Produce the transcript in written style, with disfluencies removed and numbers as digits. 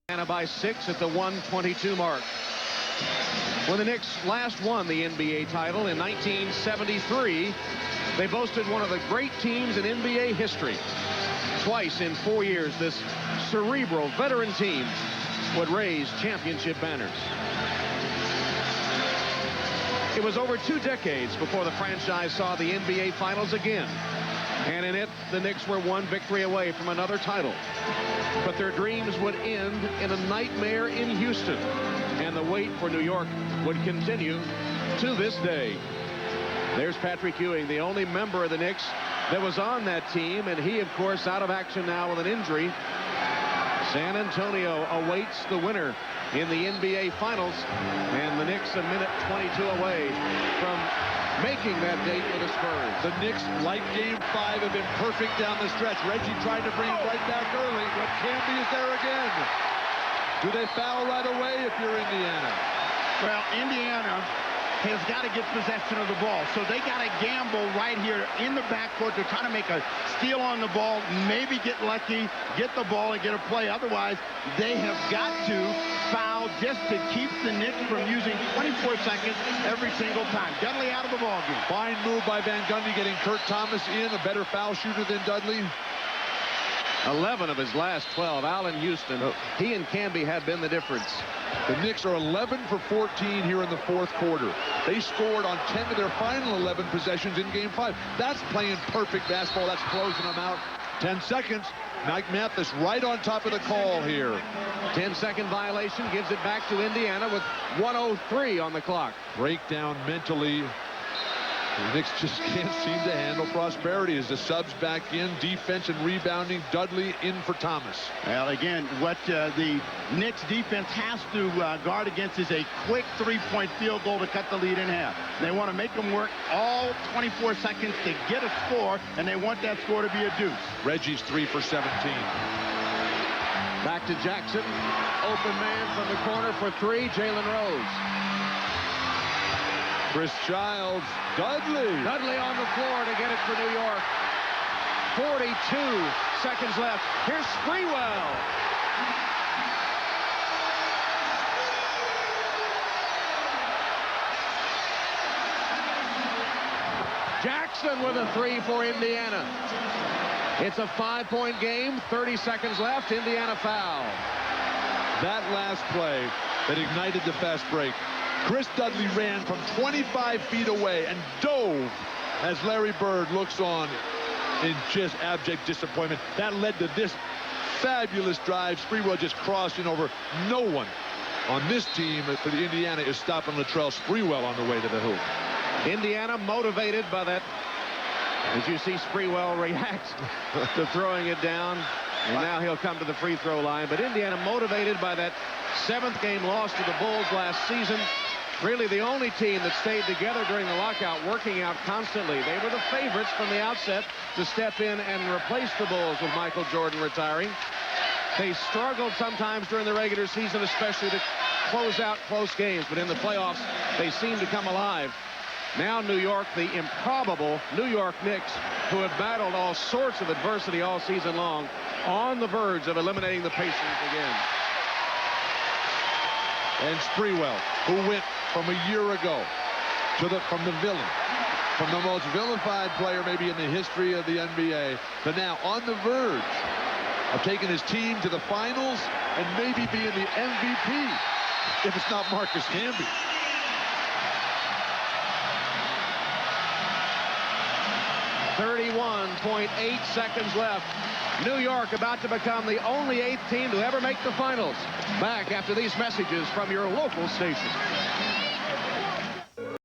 And by 6 at the 122 mark. When the Knicks last won the NBA title in 1973, they boasted one of the great teams in NBA history. Twice in 4 years, this cerebral veteran team would raise championship banners. It was over 2 decades before the franchise saw the NBA Finals again. And in it, the Knicks were one victory away from another title. But their dreams would end in a nightmare in Houston. And the wait for New York would continue to this day. There's Patrick Ewing, the only member of the Knicks that was on that team. And he, of course, out of action now with an injury. San Antonio awaits the winner in the NBA Finals. And the Knicks a minute 22 away from making that date with the Spurs. The Knicks, like Game 5, have been perfect down the stretch. Reggie tried to bring it right back early, but Camby is there again. Do they foul right away if you're Indiana? Well, Indiana has got to get possession of the ball. So they got to gamble right here in the backcourt to try to make a steal on the ball, maybe get lucky, get the ball and get a play. Otherwise, they have got to foul just to keep the Knicks from using 24 seconds every single time. Dudley out of the ball game. Fine move by Van Gundy getting Kurt Thomas in, a better foul shooter than Dudley. 11 of his last 12. Allen Houston, he and Camby have been the difference. The Knicks are 11 for 14 here in the fourth quarter. They scored on 10 of their final 11 possessions in Game 5. That's playing perfect basketball. That's closing them out. 10 seconds. Mike Mathis right on top of the call here. 10-second violation gives it back to Indiana with 1:03 on the clock. Breakdown mentally. The Knicks just can't seem to handle prosperity as the subs back in. Defense and rebounding. Dudley in for Thomas. Well, again, what the Knicks defense has to guard against is a quick three-point field goal to cut the lead in half. They want to make them work all 24 seconds to get a score, and they want that score to be a deuce. Reggie's 3 for 17. Back to Jackson. Open man from the corner for 3. Jalen Rose. Chris Childs. Dudley on the floor to get it for New York. 42 seconds left. Here's Sprewell. Jackson with a 3 for Indiana. It's a 5-point game. 30 seconds left. Indiana foul. That last play that ignited the fast break. Chris Dudley ran from 25 feet away and dove as Larry Bird looks on in just abject disappointment. That led to this fabulous drive. Sprewell just crossing over. No one on this team for the Indiana is stopping Latrell Sprewell on the way to the hoop. Indiana motivated by that. As you see Sprewell react to throwing it down. And now he'll come to the free throw line. But Indiana motivated by that 7th game loss to the Bulls last season. Really the only team that stayed together during the lockout, working out constantly. They were the favorites from the outset to step in and replace the Bulls with Michael Jordan retiring. They struggled sometimes during the regular season, especially to close out close games. But in the playoffs, they seem to come alive. Now New York, the improbable New York Knicks, who have battled all sorts of adversity all season long, on the verge of eliminating the Pacers again. And Sprewell, who went from a year ago from the villain, from the most vilified player maybe in the history of the NBA, to now on the verge of taking his team to the finals and maybe being the MVP, if it's not Marcus Camby. .8 seconds left. New York about to become the only 8th team to ever make the finals. Back after these messages from your local station.